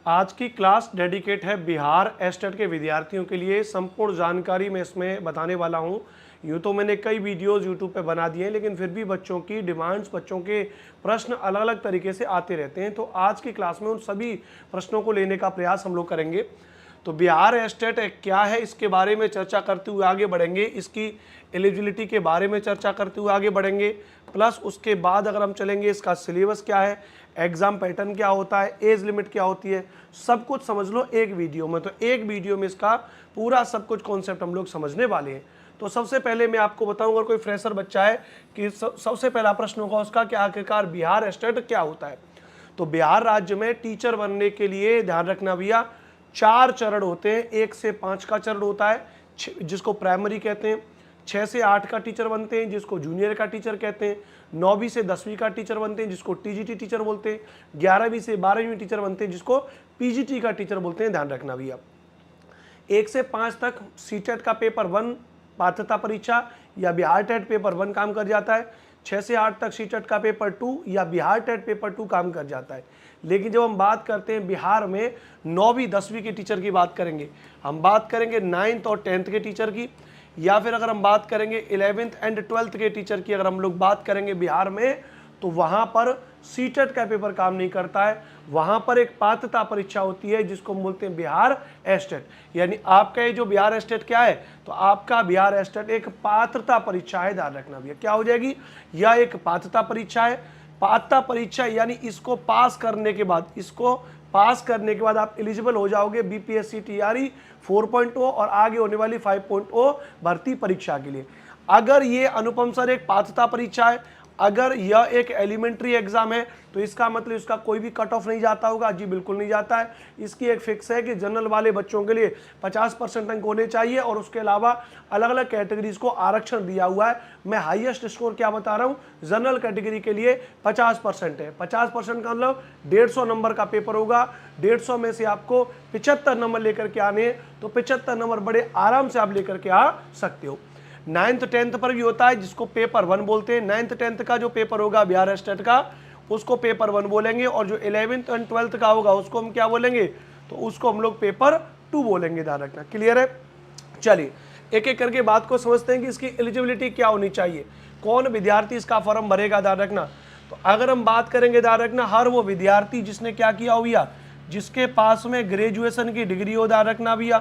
आज की class dedicate है बिहार एस्टेट के विद्यार्थियों के लिए। संपूर्ण जानकारी मैं इसमें बताने वाला हूं। यूँ तो मैंने कई वीडियोस यूट्यूब पे बना दिए हैं, लेकिन फिर भी बच्चों की डिमांड्स, बच्चों के प्रश्न अलग अलग तरीके से आते रहते हैं। तो आज की क्लास में उन सभी प्रश्नों को लेने का प्रयास हम लोग करेंगे। तो बिहार एस्टेट क्या है, इसके बारे में चर्चा करते हुए आगे बढ़ेंगे। इसकी एलिजिबिलिटी के बारे में चर्चा करते हुए आगे बढ़ेंगे। प्लस उसके बाद अगर हम चलेंगे, इसका सिलेबस क्या है, एग्जाम पैटर्न क्या होता है, एज लिमिट क्या होती है, सब कुछ समझ लो एक वीडियो में। तो एक वीडियो में इसका पूरा सब कुछ कॉन्सेप्ट हम लोग समझने वाले हैं। तो सबसे पहले मैं आपको बताऊं, अगर कोई फ्रेशर बच्चा है कि सबसे पहला प्रश्न होगा उसका कि आखिरकार बिहार एस्टेट क्या होता है। तो बिहार राज्य में टीचर बनने के लिए ध्यान रखना भैया, 4 चरण होते हैं। 1 से 5 का चरण होता है जिसको प्राइमरी कहते हैं। 6 से 8 का टीचर बनते हैं जिसको जूनियर का टीचर कहते हैं। 9वीं से 10वीं का टीचर बनते हैं जिसको टीजीटी टीचर बोलते हैं। 11वीं से 12वीं टीचर बनते हैं जिसको पीजीटी का टीचर बोलते हैं। ध्यान रखना भैया। 1 से 5 तक सीटेट का पेपर 1 पात्रता परीक्षा या बिहार टेट पेपर 1 काम कर जाता है। 6 से 8 तक सीटेट का पेपर 2 या बिहार टेट पेपर 2 काम कर जाता है। लेकिन जब हम बात करते हैं बिहार में 9वीं 10वीं के टीचर की बात करेंगे, हम बात करेंगे 9th और 10th के टीचर की, या फिर अगर हम बात करेंगे 11th एंड 12th के टीचर की, अगर हम लोग बात करेंगे बिहार में, तो वहाँ पर सीटेट का पेपर काम नहीं करता है। वहाँ पर एक पात्रता परीक्षा होती है जिसको हम बोलते हैं बिहार एस्टेट। यानी आपका ये जो बिहार एस्टेट क्या है, तो आपका बिहार एस्टेट एक पात्रता परीक्षा है। ध्यान रखना भैया, क्या हो जाएगी, यह एक पात्रता परीक्षा है। पात्रता परीक्षा यानी इसको पास करने के बाद आप एलिजिबल हो जाओगे बीपीएससी टीआरई 4.0 और आगे होने वाली 5.0 भर्ती परीक्षा के लिए। अगर ये अनुपम सर एक पात्रता परीक्षा है, अगर यह एक एलिमेंट्री एग्जाम है, तो इसका मतलब इसका कोई भी कट ऑफ नहीं जाता होगा। जी बिल्कुल नहीं जाता है। इसकी एक फिक्स है कि जनरल वाले बच्चों के लिए 50% अंक होने चाहिए और उसके अलावा अलग अलग कैटेगरीज को आरक्षण दिया हुआ है। मैं हाईएस्ट स्कोर क्या बता रहा हूँ, जनरल कैटेगरी के लिए 50% है। 50% का मतलब 150 नंबर का पेपर होगा। 150 में से आपको 75 नंबर लेकर के आने हैं, तो 75 नंबर बड़े आराम से आप लेकर के आ सकते हो। 9th 10th पर भी होता है जिसको पेपर 1 बोलते हैं। 9th 10th का जो पेपर होगा बिहार एस्टेट का, उसको पेपर 1 बोलेंगे, और जो 11th एंड 12th का होगा उसको हम क्या बोलेंगे, तो उसको हम लोग पेपर 2 बोलेंगे। ध्यान रखना, क्लियर है। चलिए एक एक करके बात को समझते हैं कि इसकी एलिजिबिलिटी क्या होनी चाहिए, कौन विद्यार्थी इसका फॉर्म भरेगा। ध्यान रखना, तो अगर हम बात करेंगे, ध्यान रखना, हर वो विद्यार्थी जिसने क्या किया हो भैया, जिसके पास में ग्रेजुएशन की डिग्री हो। ध्यान रखना भैया,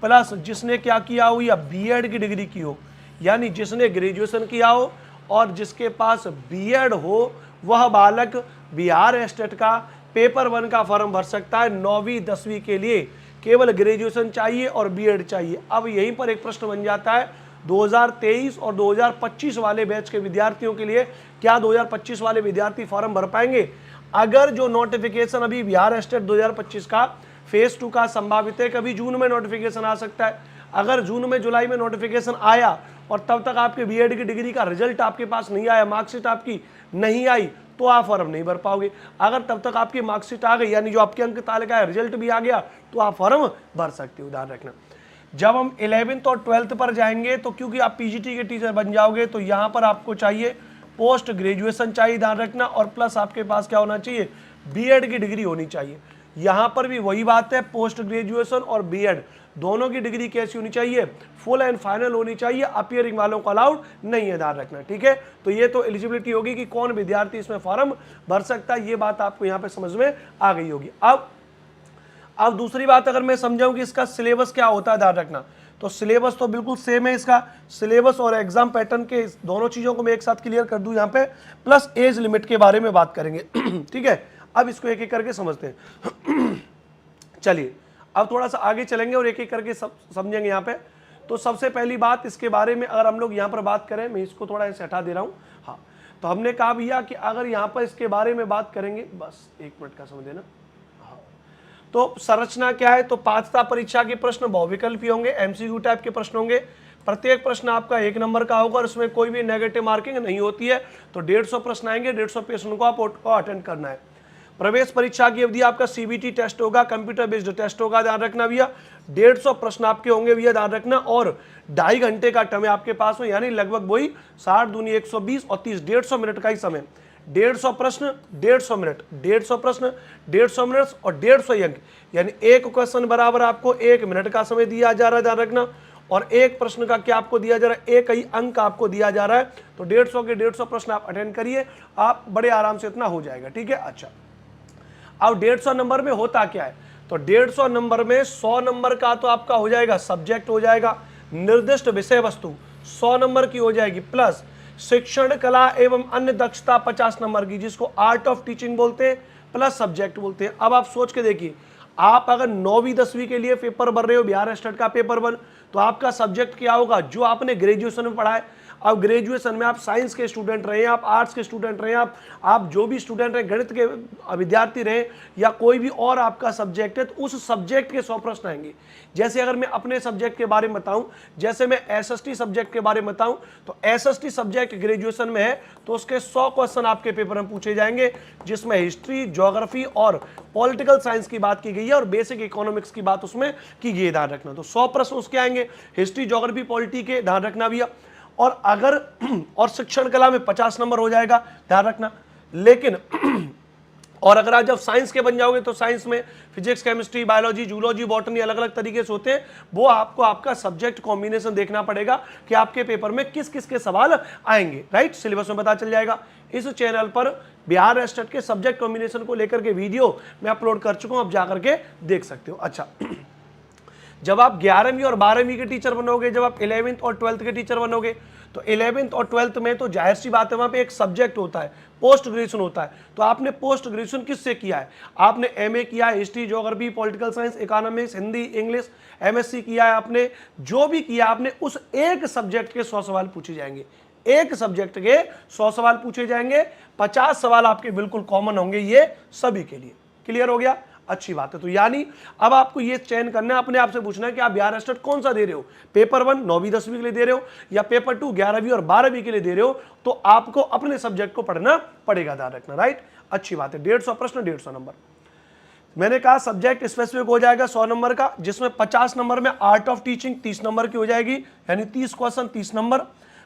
प्लस जिसने क्या किया हो या बीएड की डिग्री की हो, यानी जिसने ग्रेजुएशन किया हो और जिसके पास बीएड हो, वह बालक बिहार एस्टेट का पेपर 1 का फॉर्म भर सकता है। 9वीं 10वीं के लिए केवल ग्रेजुएशन चाहिए और बीएड चाहिए। अब यहीं पर एक प्रश्न बन जाता है, 2023 और 2025 वाले बैच के विद्यार्थियों के लिए, क्या 2025 वाले विद्यार्थी फॉर्म भर पाएंगे? अगर जो नोटिफिकेशन अभी बिहार एस्टेट 2025 का फेज 2 का संभावित है, कभी जून में नोटिफिकेशन आ सकता है। अगर जून में जुलाई में नोटिफिकेशन आया और तब तक आपके बीएड की डिग्री का रिजल्ट आपके पास नहीं आया, मार्कशीट आपकी नहीं आई, तो आप फॉर्म नहीं भर पाओगे। अगर तब तक आपकी मार्कशीट आ गई, यानी जो आपके अंक तालिका है, रिजल्ट भी आ गया, तो आप फॉर्म भर सकते हो। ध्यान रखना, जब हम 11th और 12th पर जाएंगे, तो क्योंकि आप पीजीटी के टीचर बन जाओगे, तो यहाँ पर आपको चाहिए पोस्ट ग्रेजुएशन चाहिए। ध्यान रखना, और प्लस आपके पास क्या होना चाहिए, बीएड की डिग्री होनी चाहिए। यहाँ पर भी वही बात है, पोस्ट ग्रेजुएशन और बीएड दोनों की डिग्री कैसी होनी चाहिए, फुल एंड फाइनल होनी चाहिए। अपीयरिंग वालों को अलाउड नहीं है। ध्यान रखना, ठीक है। तो ये तो एलिजिबिलिटी होगी कि कौन विद्यार्थी इसमें फॉर्म भर सकता है, ये बात आपको यहाँ पे समझ में आ गई होगी। अब दूसरी बात अगर मैं समझाऊं कि इसका सिलेबस क्या होता है, ध्यान रखना, तो सिलेबस तो बिल्कुल सेम है। इसका सिलेबस और एग्जाम पैटर्न के दोनों चीज़ों को मैं एक साथ क्लियर कर दूं यहाँ पे, प्लस एज लिमिट के बारे में बात करेंगे। ठीक है, अब इसको एक एक करके समझते हैं। चलिए अब थोड़ा सा आगे चलेंगे और एक एक करके सब समझेंगे यहाँ पे। तो सबसे पहली बात इसके बारे में अगर हम लोग यहाँ पर बात करें, मैं इसको थोड़ा ऐसे हटा दे रहा हूँ। हाँ, तो हमने कहा भैया कि अगर यहाँ पर इसके बारे में बात करेंगे, बस 1 मिनट का समझ लेना। हाँ, तो संरचना क्या है, तो पात्रता परीक्षा के प्रश्न बहुविकल्पी होंगे, एमसीक्यू टाइप के प्रश्न होंगे। प्रत्येक प्रश्न आपका 1 नंबर का होगा और उसमें कोई भी नेगेटिव मार्किंग नहीं होती है। तो 150 प्रश्न आएंगे, 150 प्रश्न को आपको अटेंड करना है। प्रवेश परीक्षा की अवधि आपका सीबीटी टेस्ट होगा, कंप्यूटर बेस्ड टेस्ट होगा। ध्यान रखना भैया, 150 प्रश्न आपके होंगे भैया। ध्यान रखना, और 2.5 घंटे का समय आपके पास में, यानी लगभग वही 60 दूनी 120 और 30, 150 मिनट का ही समय। 150 प्रश्न 150 मिनट, 150 प्रश्न 150 मिनट और 150 अंक, यानी एक क्वेश्चन बराबर आपको 1 मिनट का समय दिया जा रहा है, ध्यान रखना। और एक प्रश्न का क्या आपको दिया जा रहा है, एक ही अंक आपको दिया जा रहा है। तो 150 के 150 प्रश्न आप अटेंड करिए, आप बड़े आराम से इतना हो जाएगा, ठीक है। अच्छा, अब 150 नंबर में होता क्या है, तो 150 नंबर में 100 नंबर का तो आपका हो जाएगा सब्जेक्ट, हो जाएगा निर्दिष्ट विषय वस्तु 100 नंबर की हो जाएगी, प्लस शिक्षण कला एवं अन्य दक्षता 50 नंबर की, जिसको आर्ट ऑफ टीचिंग बोलते हैं, प्लस सब्जेक्ट बोलते हैं। अब आप सोच के देखिए, आप अगर 9वीं 10वीं के लिए पेपर भर रहे हो, बिहार स्टेट का पेपर बन, तो आपका सब्जेक्ट क्या होगा, जो आपने ग्रेजुएशन में पढ़ा है। अब ग्रेजुएशन में आप साइंस के स्टूडेंट रहे, आप आर्ट्स के स्टूडेंट रहे, आप जो भी स्टूडेंट रहे, गणित के विद्यार्थी रहे, या कोई भी और आपका सब्जेक्ट है, तो उस सब्जेक्ट के 100 प्रश्न आएंगे। जैसे अगर मैं अपने सब्जेक्ट के बारे में बताऊं, जैसे मैं एसएसटी सब्जेक्ट के बारे में बताऊं, तो एसएसटी सब्जेक्ट ग्रेजुएशन में है, तो उसके 100 क्वेश्चन आपके पेपर में पूछे जाएंगे, जिसमें हिस्ट्री, ज्योग्राफी और पॉलिटिकल साइंस की बात की गई है, और बेसिक इकोनॉमिक्स की बात उसमें की गई है, ध्यान रखना। तो 100 प्रश्न उसके आएंगे, हिस्ट्री, ज्योग्राफी, पॉलिटी के, ध्यान रखना भैया। और अगर और शिक्षण कला में 50 नंबर हो जाएगा, ध्यान रखना। लेकिन और अगर आप जब साइंस के बन जाओगे, तो साइंस में physics, chemistry, biology, zoology, botany अलग अलग तरीके से होते हैं, वो आपको आपका सब्जेक्ट कॉम्बिनेशन देखना पड़ेगा कि आपके पेपर में किस किस के सवाल आएंगे, राइट। सिलेबस में पता चल जाएगा। इस चैनल पर बिहार स्टेट के सब्जेक्ट कॉम्बिनेशन को लेकर के वीडियो मैं अपलोड कर चुका हूं, आप जाकर के देख सकते हो। अच्छा, जब आप 11वीं और 12वीं के टीचर बनोगे, जब आप 11th और 12th के टीचर बनोगे, तो 11th और 12th में तो जाहिर सी बात है, वहां पे एक सब्जेक्ट होता है, पोस्ट ग्रेजुएशन होता है। तो आपने पोस्ट ग्रेजुएशन किससे किया है, आपने एमए किया है, history, geography, political science, economics, Hindi, English, MSc किया है, आपने जो भी किया, आपने उस एक सब्जेक्ट के 100 सवाल पूछे जाएंगे, एक सब्जेक्ट के 100 सवाल पूछे जाएंगे। 50 सवाल आपके बिल्कुल कॉमन होंगे, ये सभी के लिए। क्लियर हो गया, अच्छी बात है। तो यानी अब आपको ये चयन करना है, अपने आप से पूछना है कि आप बिहार स्टेट कौन सा दे रहे हो, पेपर 1 9वीं 10वीं के लिए दे रहे हो, या पेपर 2 11वीं और 12वीं के लिए दे रहे हो, तो आपको अपने सब्जेक्ट को पढ़ना पड़ेगा, ध्यान रखना, राइट। अच्छी बात है। 150 प्रश्न 150 नंबर, मैंने कहा सब्जेक्ट स्पेसिफिक हो जाएगा 100 नंबर का, जिसमें 50 नंबर में आर्ट ऑफ टीचिंग 30 नंबर की हो जाएगी, यानी 30 question 30 number,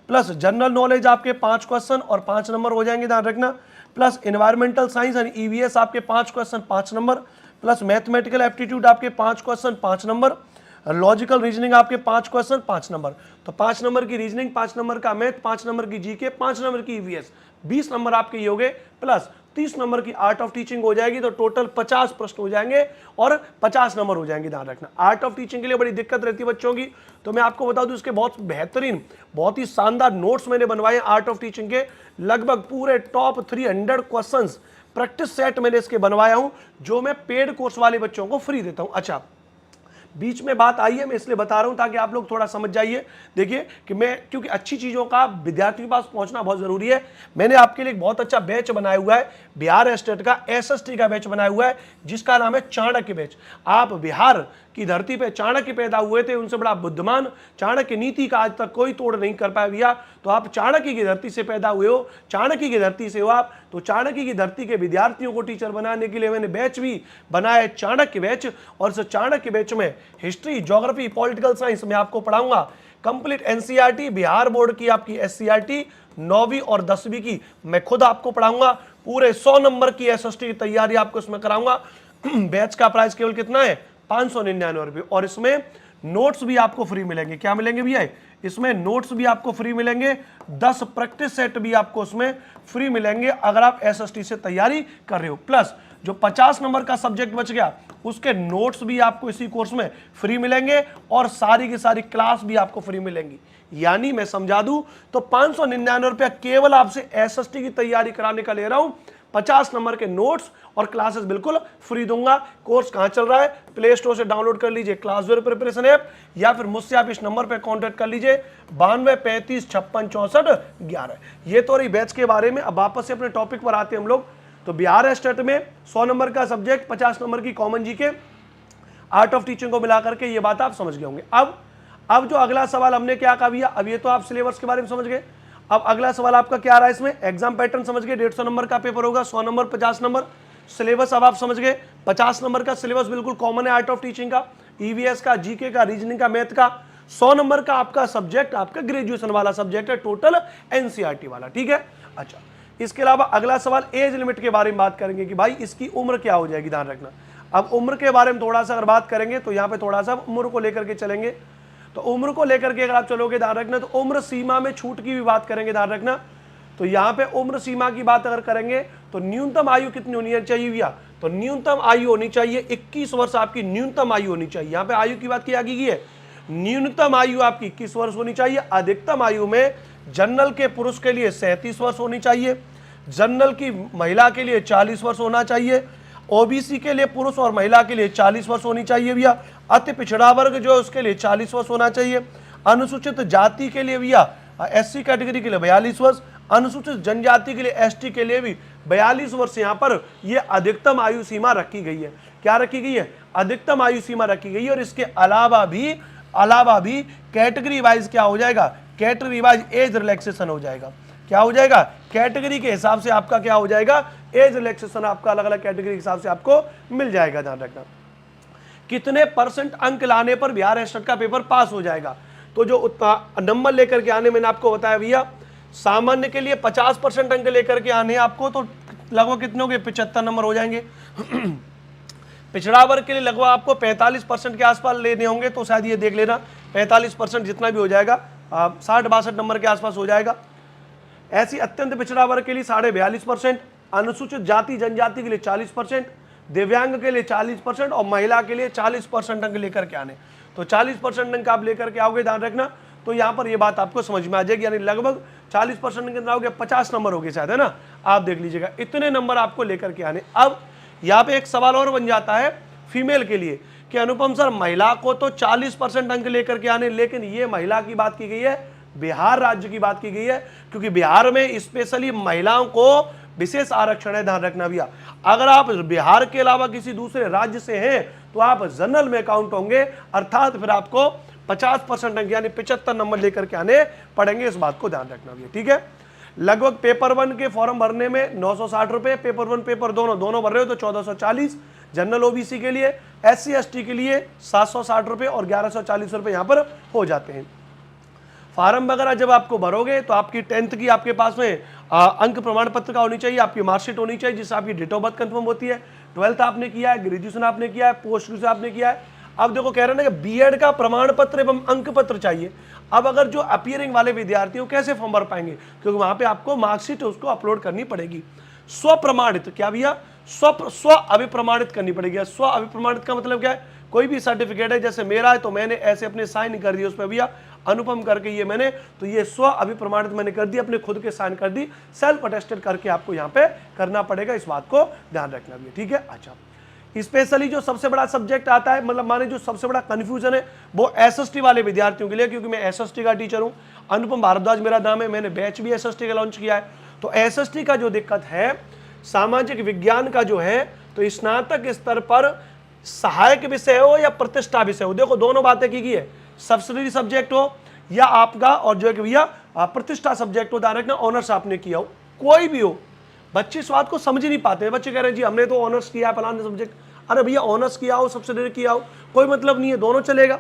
plus general knowledge आपके 5 क्वेश्चन और 5 नंबर हो जाएंगे, ध्यान रखना, प्लस एनवायरमेंटल साइंस यानी ईवीएस आपके 5 question 5 number, plus mathematical aptitude आपके 5 क्वेश्चन 5 नंबर, लॉजिकल रीजनिंग आपके 5 क्वेश्चन 5 नंबर। तो 5 नंबर की रीजनिंग, 5 नंबर का मैथ, 5 नंबर की जीके, 5 नंबर की ईवीएस, 20 नंबर आपके ये हो गए, प्लस 30 नंबर की आर्ट ऑफ टीचिंग हो जाएगी। तो टोटल 50 प्रश्न हो जाएंगे और 50 नंबर हो जाएंगे, ध्यान रखना। आर्ट ऑफ टीचिंग के लिए बड़ी दिक्कत रहती है बच्चों की, तो मैं आपको बता दूं, इसके बहुत बेहतरीन, बहुत ही शानदार नोट्स मैंने बनवाए आर्ट ऑफ टीचिंग के, लगभग पूरे टॉप 300 क्वेश्चंस प्रैक्टिस सेट मैंने इसके बनवाया हूं, जो मैं पेड कोर्स वाले बच्चों को फ्री देता हूं। अच्छा, बीच में बात आई है, मैं इसलिए बता रहा हूं ताकि आप लोग थोड़ा समझ जाइए। देखिए कि मैं, क्योंकि अच्छी चीजों का विद्यार्थी के पास पहुंचना बहुत जरूरी है, मैंने आपके लिए एक बहुत अच्छा बैच बनाया हुआ है, बिहार स्टेट का एसएसटी का बैच बनाया हुआ है, जिसका नाम है चाणक्य बैच। आप बिहार की धरती पे चाणक्य पैदा हुए थे, उनसे बड़ा बुद्धिमान, चाणक्य नीति का आज तक कोई तोड़ नहीं कर पाया भैया। तो आप चाणक्य की धरती से पैदा हुए हो, चाणक्य की धरती से हो आप, तो चाणक्य की धरती के विद्यार्थियों को टीचर बनाने के लिए मैंने बैच भी बनाया है, चाणक्य बैच। और इस चाणक्य बैच में हिस्ट्री, ज्योग्राफी, पॉलिटिकल साइंस में आपको पढ़ाऊंगा कंप्लीट एनसीईआरटी, बिहार बोर्ड की आपकी एससीईआरटी 9वीं और 10वीं की मैं खुद आपको पढ़ाऊंगा, पूरे 100 नंबर की एसएसटी की तैयारी आपको इसमें कराऊंगा। बैच का प्राइस केवल कितना है, 599 रुपये, और इसमें नोट्स भी आपको फ्री मिलेंगे। क्या मिलेंगे भैया, इसमें नोट्स भी आपको फ्री मिलेंगे, 10 प्रैक्टिस सेट भी आपको उसमें फ्री मिलेंगे अगर आप एसएसटी से तैयारी कर रहे हो। प्लस जो 50 नंबर का सब्जेक्ट बच गया, उसके नोट्स भी आपको इसी कोर्स में फ्री मिलेंगे, और सारी की सारी क्लास भी आपको फ्री मिलेंगी। यानी मैं समझा दूं तो 599 रुपया केवल आपसे एसएसटी की तैयारी कराने का ले रहा हूं, 50 नंबर के नोट्स और क्लासेस बिल्कुल फ्री दूंगा। कोर्स कहां चल रहा है, प्ले स्टोर से डाउनलोड कर लीजिए क्लासवेयर प्रिपरेशन ऐप, या फिर मुझसे आप इस नंबर पे कांटेक्ट कर लीजिए 92 35 56 64 11। ये तो रही बैच के बारे में। अब वापस से अपने टॉपिक पर आते हैं हम लोग। तो बिहार स्टेट में 100 नंबर का सब्जेक्ट, 50 नंबर की common GK, art of teaching को मिला करके ये बात आप समझ गए होंगे। अब जो अगला सवाल हमने क्या कहा भैया, अब ये तो आप सिलेबस के बारे में समझ गए। अब अगला सवाल आपका क्या रहा है, इसमें एग्जाम पैटर्न समझ गए, 150 नंबर का पेपर होगा, 100 नंबर 50 नंबर। सिलेबस अब आप समझ गए, 50 नंबर का सिलेबस बिल्कुल कॉमन है आर्ट ऑफ टीचिंग का, ईवीएस का, जीके का, रीजनिंग का, मैथ का। 100 नंबर का आपका सब्जेक्ट आपका ग्रेजुएशन वाला सब्जेक्ट है, टोटल एनसीईआरटी वाला, ठीक है। अच्छा, इसके अलावा अगला सवाल एज लिमिट के बारे में बात करेंगे कि भाई इसकी उम्र क्या हो जाएगी, ध्यान रखना। अब उम्र के बारे में थोड़ा सा अगर बात करेंगे तो यहाँ पे थोड़ा सा उम्र को लेकर के चलेंगे। तो उम्र को लेकर के अगर आप चलोगे, ध्यान रखना, तो उम्र सीमा में छूट की भी बात करेंगे, ध्यान रखना। तो यहाँ पे उम्र सीमा की बात अगर करेंगे तो न्यूनतम आयु कितनी होनी चाहिए भैया, तो न्यूनतम आयु होनी चाहिए 21 वर्ष आपकी न्यूनतम आयु होनी चाहिए। यहाँ पे आयु की बात की गई है, न्यूनतम आयु आपकी 21 वर्ष होनी चाहिए। अधिकतम आयु में जनरल के पुरुष के लिए 37 वर्ष होनी चाहिए, जनरल की महिला के लिए 40 वर्ष होना चाहिए, ओबीसी के लिए पुरुष और महिला के लिए 40 वर्ष होनी चाहिए भैया, अति पिछड़ा वर्ग जो है उसके लिए 40 वर्ष होना चाहिए, अनुसूचित जाति के लिए भैया एससी कैटेगरी के लिए 42 वर्ष, अनुसूचित जनजाति के लिए एसटी के लिए भी 42 वर्ष यहाँ पर ये अधिकतम आयु सीमा रखी गई है। क्या रखी गई है, अधिकतम आयु सीमा रखी गई है। और इसके अलावा भी कैटेगरी वाइज क्या हो जाएगा, कैटेगरी वाइज एज रिलैक्सेशन हो जाएगा। क्या हो जाएगा, कैटेगरी के हिसाब से आपका क्या हो जाएगा, एज रिलैक्सेशन आपका अलग अलग कैटेगरी के हिसाब से आपको मिल जाएगा। ध्यान रखना कितने % अंक लाने पर बिहार एस्टेट का पेपर पास हो जाएगा। तो जो नंबर लेकर के आने मैंने आपको बताया भैया, सामान्य के लिए 50% अंक लेकर के आने आपको, तो लगभग कितने हो गए, 75 नंबर हो जाएंगे। पिछड़ा वर्ग के लिए लगभग आपको 45% के आसपास लेने होंगे, तो शायद ये देख लेना 45% जितना भी हो जाएगा 60-62 नंबर के आसपास हो जाएगा। ऐसी अत्यंत पिछड़ा वर्ग के लिए 42.5%, अनुसूचित जाति जनजाति के लिए 40%, दिव्यांग के लिए 40% और महिला के लिए 40% अंक लेकर के आने। तो 40% अंक आप लेकर के आओगे, ध्यान रखना। तो यहाँ पर ये बात आपको समझ में आ जाएगी, यानी लगभग 40% कितना हो गया, 50 नंबर हो गए शायद, है ना। आप देख लीजिएगा इतने नंबर आपको लेकर के आने। अब यहाँ पे एक सवाल और बन जाता है फीमेल के लिए कि अनुपम सर महिला को तो 40% अंक लेकर के आने, लेकिन ये महिला की बात की गई है, बिहार राज्य की बात की गई है, क्योंकि बिहार में स्पेशली महिलाओं को विशेष आरक्षण है। ध्यान रखना भैया, अगर आप बिहार के अलावा किसी दूसरे राज्य से हैं तो आप जनरल में काउंट होंगे, अर्थात फिर आपको 50% अंक यानी 75 नंबर लेकर के आने पड़ेंगे। इस बात को ध्यान रखना भैया, ठीक है। लगभग पेपर 1 के फॉर्म भरने में 960 रुपए, पेपर 1 पेपर दोनों भर रहे हो तो 1440, जनरल ओबीसी के लिए, SC ST के लिए 760 रुपए और 1140 रुपए यहाँ पर हो जाते हैं। फार्म वगैरह जब आपको भरोगे तो आपकी 10th की आपके पास में अंक प्रमाण पत्र का होनी चाहिए, आपकी मार्कशीट होनी चाहिए जिससे आपकी डेट ऑफ बर्थ कंफर्म होती है, 12th आपने किया है, ग्रेजुएशन आपने किया है, पोस्ट ग्रेजुएशन आपने किया है। अब देखो कह रहे हैं ना कि बीएड का प्रमाण पत्र एवं अंक पत्र चाहिए। अब अगर जो अपीयरिंग वाले विद्यार्थी हो कैसे फॉर्म भर पाएंगे, क्योंकि वहां पे आपको मार्कशीट उसको अपलोड करनी पड़ेगी। स्व प्रमाणित, क्या भैया, स्व अभिप्रमाणित करनी पड़ेगी। स्व अभिप्रमाणित का मतलब क्या है, कोई भी सर्टिफिकेट है, जैसे मेरा है तो मैंने ऐसे अपने साइन कर दिए उस पर भैया अनुपम करके ये मैंने, तो ये स्व अभिप्रमाणित मैंने कर दी, अपने खुद के साइन कर दी, सेल्फ अटेस्टेड करके आपको यहाँ पे करना पड़ेगा। इस बात को ध्यान रखना भी, ठीक है। अच्छा, स्पेशली जो सबसे बड़ा सब्जेक्ट आता है, मतलब माने जो सबसे बड़ा कंफ्यूजन है वो SST वाले विद्यार्थियों के लिए, क्योंकि मैं SST का टीचर हूँ, अनुपम भारद्वाज मेरा नाम है, मैंने बैच भी SST का लॉन्च किया है। तो SST का जो दिक्कत है, सामाजिक विज्ञान का जो है, तो स्नातक स्तर पर सहायक विषय हो या प्रतिष्ठा विषय हो, देखो दोनों बातें की गई है, सब्सिडरी सब्जेक्ट हो या आपका और जो है कि भैया प्रतिष्ठा सब्जेक्ट हो, ध्यान रखना, ऑनर्स आपने किया हो, कोई भी हो। बच्चे इस बात को समझ ही नहीं पाते हैं, बच्चे कह रहे हैं जी हमने तो ऑनर्स किया है फलाने सब्जेक्ट, अरे भैया ऑनर्स किया हो सब्सिडरी किया हो कोई मतलब नहीं है, दोनों चलेगा।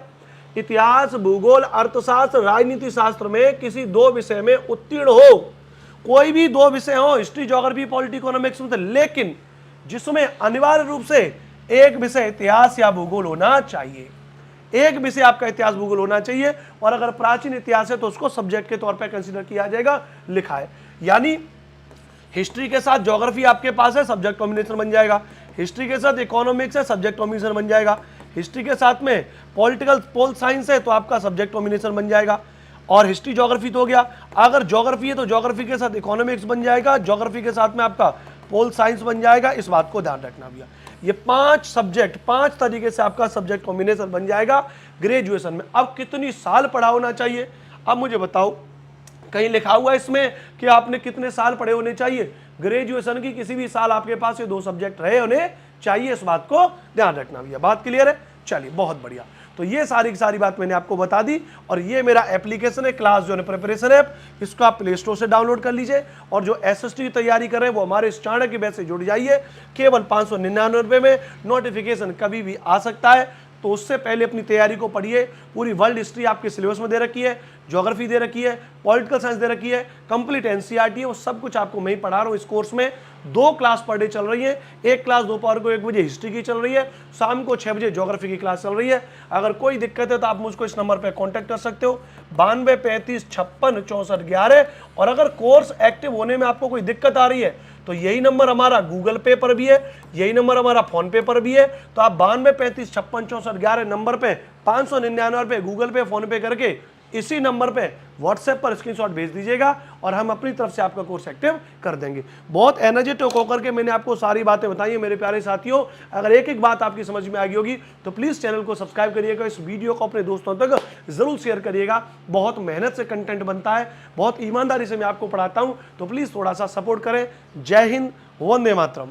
इतिहास, भूगोल, अर्थशास्त्र, राजनीति शास्त्र में किसी 2 विषय में उत्तीर्ण हो, कोई भी 2 विषय हो, हिस्ट्री, ज्योग्राफी, पॉलिटी, इकोनॉमिक्स में, लेकिन जिसमें अनिवार्य रूप से एक विषय इतिहास या भूगोल होना चाहिए, एक विषय आपका इतिहास भूगोल होना चाहिए। और अगर प्राचीन इतिहास है तो उसको सब्जेक्ट के तौर पर कंसीडर किया जाएगा, लिखा है। यानी हिस्ट्री के साथ ज्योग्राफी आपके पास है, सब्जेक्ट कॉम्बिनेशन बन जाएगा, हिस्ट्री के साथ इकोनॉमिक्स है, सब्जेक्ट कॉम्बिनेशन बन जाएगा, हिस्ट्री के साथ में पोल साइंस है तो आपका सब्जेक्ट कॉम्बिनेशन बन जाएगा, और हिस्ट्री ज्योग्राफी तो हो गया। अगर ज्योग्राफी है तो ज्योग्राफी के साथ इकोनॉमिक्स बन जाएगा, ज्योग्राफी के साथ में आपका पोल साइंस बन जाएगा। इस बात को ध्यान रखना भैया, ये 5 सब्जेक्ट 5 तरीके से आपका सब्जेक्ट कॉम्बिनेशन बन जाएगा ग्रेजुएशन में। अब कितनी साल पढ़ा होना चाहिए, अब मुझे बताओ, कहीं लिखा हुआ है इसमें कि आपने कितने साल पढ़े होने चाहिए? ग्रेजुएशन की किसी भी साल आपके पास ये 2 सब्जेक्ट रहे होने चाहिए, इस बात को ध्यान रखना भैया। बात क्लियर है? चलिए बहुत बढ़िया। तो ये सारी की सारी बात मैंने आपको बता दी, और ये मेरा एप्लीकेशन है क्लास जोन प्रिपरेशन ऐप, इसको आप प्ले स्टोर से डाउनलोड कर लीजिए। और जो SST की तैयारी कर रहे हैं वो हमारे इस चाणक्य बैच से जुड़ जाइए, केवल 599 रुपये में। नोटिफिकेशन कभी भी आ सकता है, तो उससे पहले अपनी तैयारी को पढ़िए। पूरी वर्ल्ड हिस्ट्री आपके सिलेबस में दे रखी है, ज्योग्राफी दे रखी है, पॉलिटिकल साइंस दे रखी है, कंप्लीट एनसीईआरटी है, वो सब कुछ आपको मैं ही पढ़ा रहा हूँ। इस कोर्स में 2 क्लास पर डे चल रही है। एक क्लास दोपहर को 1 बजे हिस्ट्री की चल रही है, शाम को 6 बजे ज्योग्राफी की क्लास चल रही है। अगर कोई दिक्कत है तो आप मुझको इस नंबर पर कॉन्टैक्ट कर सकते हो, 92 35 56 64 11। और अगर कोर्स एक्टिव होने में आपको कोई दिक्कत आ रही है तो यही नंबर हमारा गूगल पे पर भी है, यही नंबर हमारा फोन पे पर भी है। तो आप 92 35 56 64 11 नंबर पे 599 रुपये गूगल पे फोन पे करके इसी नंबर पे व्हाट्सएप पर स्क्रीनशॉट भेज दीजिएगा और हम अपनी तरफ से आपका कोर्स एक्टिव कर देंगे। बहुत एनर्जेटिक होकर के मैंने आपको सारी बातें बताई हैं मेरे प्यारे साथियों। अगर एक एक बात आपकी समझ में आ गई होगी तो प्लीज़ चैनल को सब्सक्राइब करिएगा, इस वीडियो को अपने दोस्तों तक ज़रूर शेयर करिएगा। बहुत मेहनत से कंटेंट बनता है, बहुत ईमानदारी से मैं आपको पढ़ाता हूँ, तो प्लीज़ थोड़ा सा सपोर्ट करें। जय हिंद, वंदे मातरम।